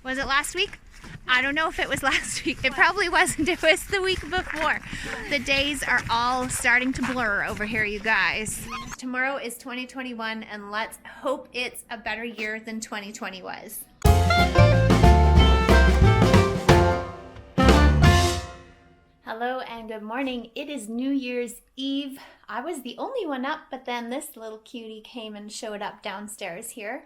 Was it last week? I don't know if it was last week. It probably wasn't. It was the week before. The days are all starting to blur over here, you guys. Tomorrow is 2021, and let's hope it's a better year than 2020 was. Hello and good morning. It is New Year's Eve. I was the only one up, but then this little cutie came and showed up downstairs here.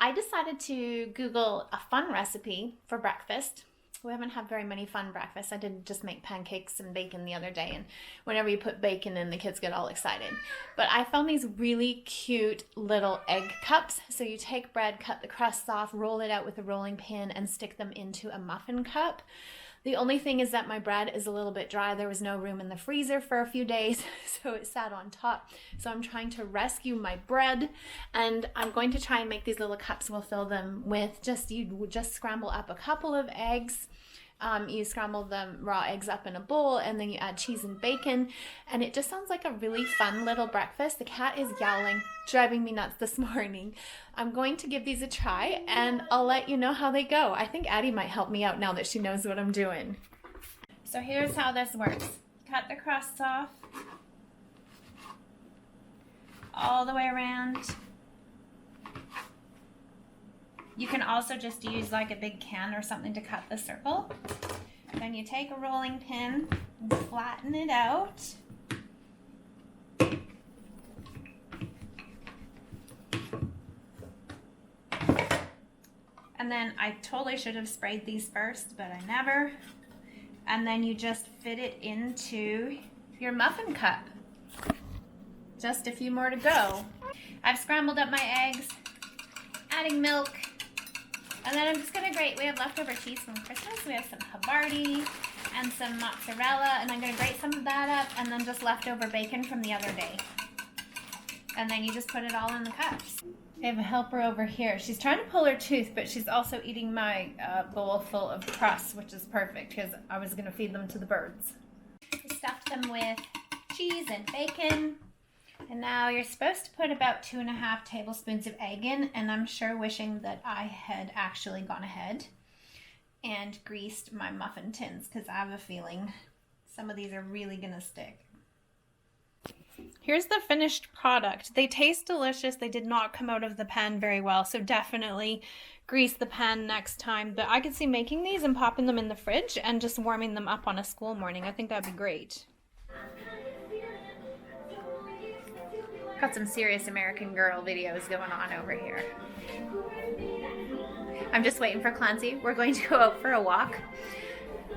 I decided to Google a fun recipe for breakfast. We haven't had very many fun breakfasts. I did just make pancakes and bacon the other day, and whenever you put bacon in, the kids get all excited. But I found these really cute little egg cups. So you take bread, cut the crusts off, roll it out with a rolling pin, and stick them into a muffin cup. The only thing is that my bread is a little bit dry. There was no room in the freezer for a few days, so it sat on top. So I'm trying to rescue my bread, and I'm going to try and make these little cups. We'll fill them with you just scramble up a couple of eggs. You scramble the raw eggs up in a bowl, and then you add cheese and bacon, and it just sounds like a really fun little breakfast. The cat is yowling, driving me nuts this morning. I'm going to give these a try, and I'll let you know how they go. I think Addie might help me out now that she knows what I'm doing. So here's how this works. Cut the crusts off all the way around. You can also just use like a big can or something to cut the circle. Then you take a rolling pin and flatten it out. And then I totally should have sprayed these first, but I never. And then you just fit it into your muffin cup. Just a few more to go. I've scrambled up my eggs, adding milk. And then I'm just going to grate, we have leftover cheese from Christmas. We have some Havarti and some mozzarella, and I'm going to grate some of that up, and then just leftover bacon from the other day. And then you just put it all in the cups. I have a helper over here. She's trying to pull her tooth, but she's also eating my bowl full of crusts, which is perfect because I was going to feed them to the birds. We stuffed them with cheese and bacon. And now you're supposed to put about 2.5 tablespoons of egg in, and I'm sure wishing that I had actually gone ahead and greased my muffin tins, because I have a feeling some of these are really going to stick. Here's the finished product. They taste delicious. They did not come out of the pan very well, so definitely grease the pan next time. But I could see making these and popping them in the fridge and just warming them up on a school morning. I think that'd be great. Got some serious American Girl videos going on over here. I'm just waiting for Clancy. We're going to go out for a walk.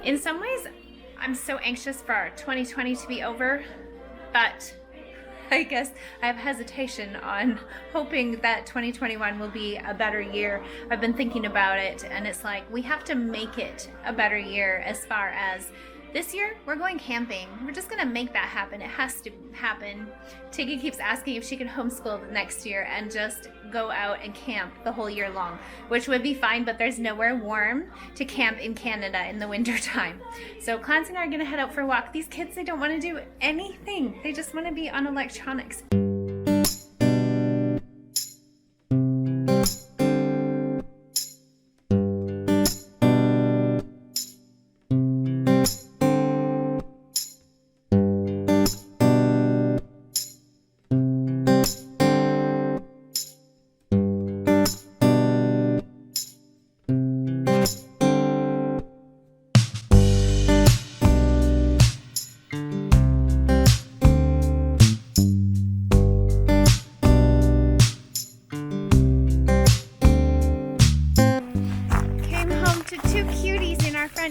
In some ways, I'm so anxious for 2020 to be over, but I guess I have hesitation on hoping that 2021 will be a better year. I've been thinking about it, and it's like we have to make it a better year as far as this year, we're going camping. We're just gonna make that happen. It has to happen. Tiggy keeps asking if she can homeschool next year and just go out and camp the whole year long, which would be fine, but there's nowhere warm to camp in Canada in the winter time. So Clancy and I are gonna head out for a walk. These kids, they don't wanna do anything. They just wanna be on electronics.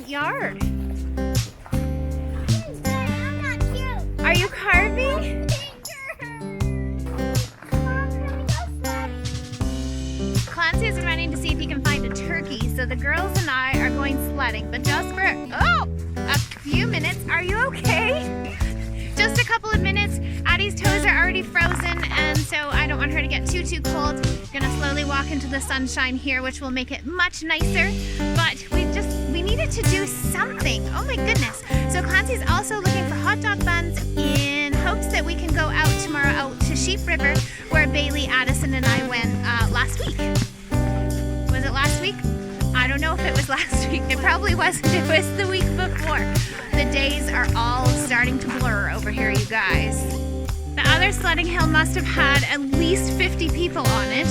Yard. I'm not cute. Are you carving? Clancy is running to see if he can find a turkey, so the girls and I are going sledding, but just for a few minutes. Are you okay? Just a couple of minutes. Addie's toes are already frozen, and so I don't want her to get too cold. Gonna slowly walk into the sunshine here, which will make it much nicer, but we needed to do something. Oh my goodness. So Clancy's also looking for hot dog buns in hopes that we can go out tomorrow out to Sheep River, where Bailey, Addison, and I went last week. Was it last week? I don't know if it was last week. It probably wasn't. It was the week before. The days are all starting to blur over here, you guys. The other sledding hill must have had at least 50 people on it.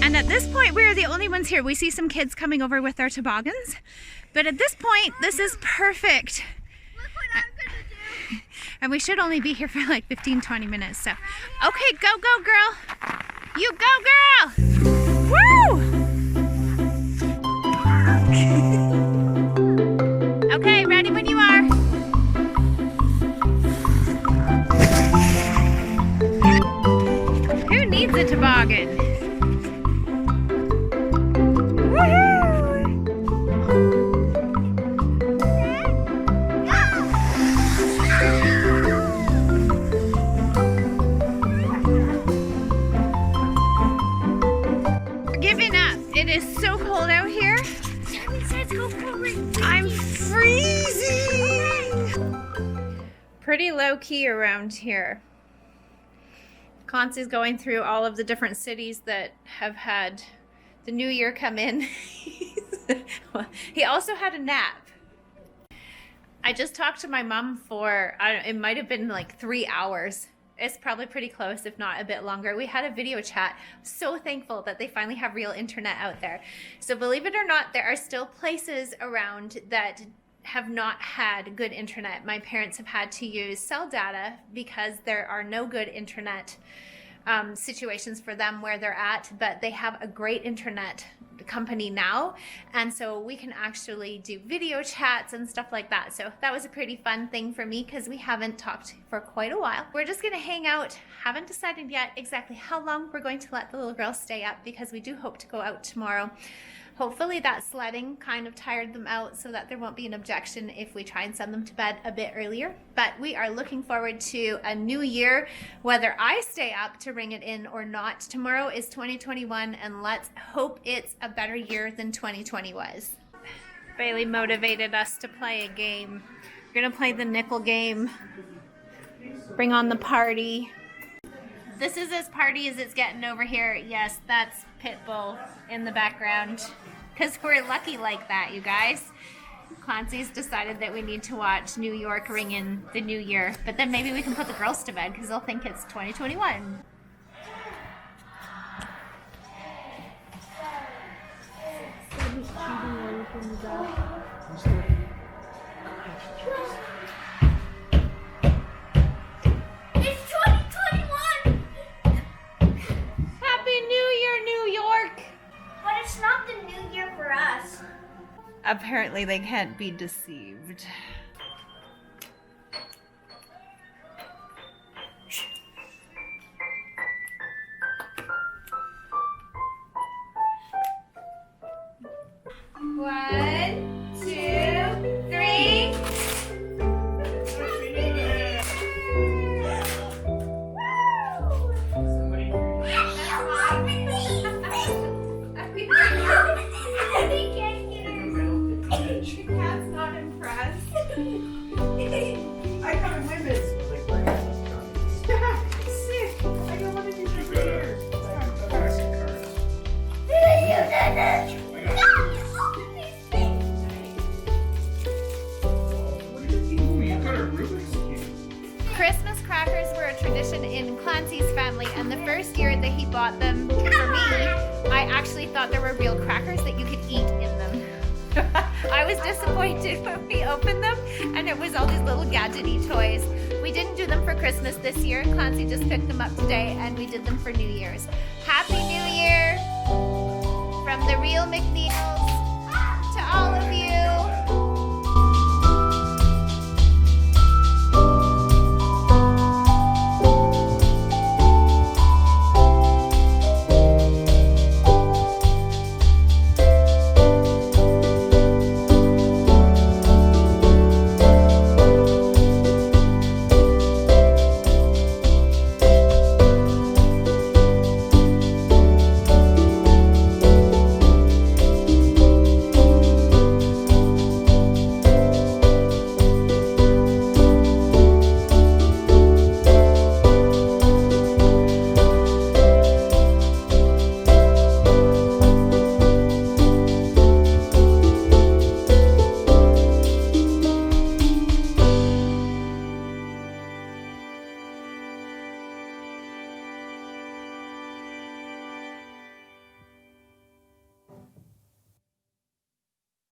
And at this point, we're the only ones here. We see some kids coming over with their toboggans. But at this point, this is perfect. Look what I'm gonna do. And we should only be here for like 15-20 minutes. So, okay, go, girl. You go, girl. Woo! Okay, ready when you are. Who needs a toboggan? Giving up. It is so cold out here. I'm freezing. Pretty low key around here. Clancy's going through all of the different cities that have had the new year come in. He also had a nap. I just talked to my mom for, it might have been like 3 hours. It's probably pretty close, if not a bit longer. We had a video chat. So thankful that they finally have real internet out there. So believe it or not, there are still places around that have not had good internet. My parents have had to use cell data because there are no good internet situations for them where they're at, but they have a great internet company now, and so we can actually do video chats and stuff like that. So that was a pretty fun thing for me because we haven't talked for quite a while. We're just gonna hang out. Haven't decided yet exactly how long we're going to let the little girl stay up because we do hope to go out tomorrow. Hopefully that sledding kind of tired them out so that there won't be an objection if we try and send them to bed a bit earlier. But we are looking forward to a new year, whether I stay up to ring it in or not. Tomorrow is 2021, and let's hope it's a better year than 2020 was. Bailey motivated us to play a game. We're gonna play the nickel game. Bring on the party. This is as party as it's getting over here. Yes, that's Pitbull in the background. Because we're lucky like that, you guys. Clancy's decided that we need to watch New York ring in the new year. But then maybe we can put the girls to bed because they'll think it's 2021. It's 2021! Happy New Year, New York! But it's not the new year for us. Apparently they can't be deceived. One, 2, 3. Cat's not impressed. I got a women's. Sick. I don't want to do this here. You got a Rubik's Cube. Christmas crackers were a tradition in Clancy's family, and the first year that he bought them for me, I actually thought there were real crackers that you could eat in them. I was disappointed when we opened them and it was all these little gadgety toys. We didn't do them for Christmas this year. Clancy just picked them up today and we did them for New Year's. Happy New Year from the real McNeil.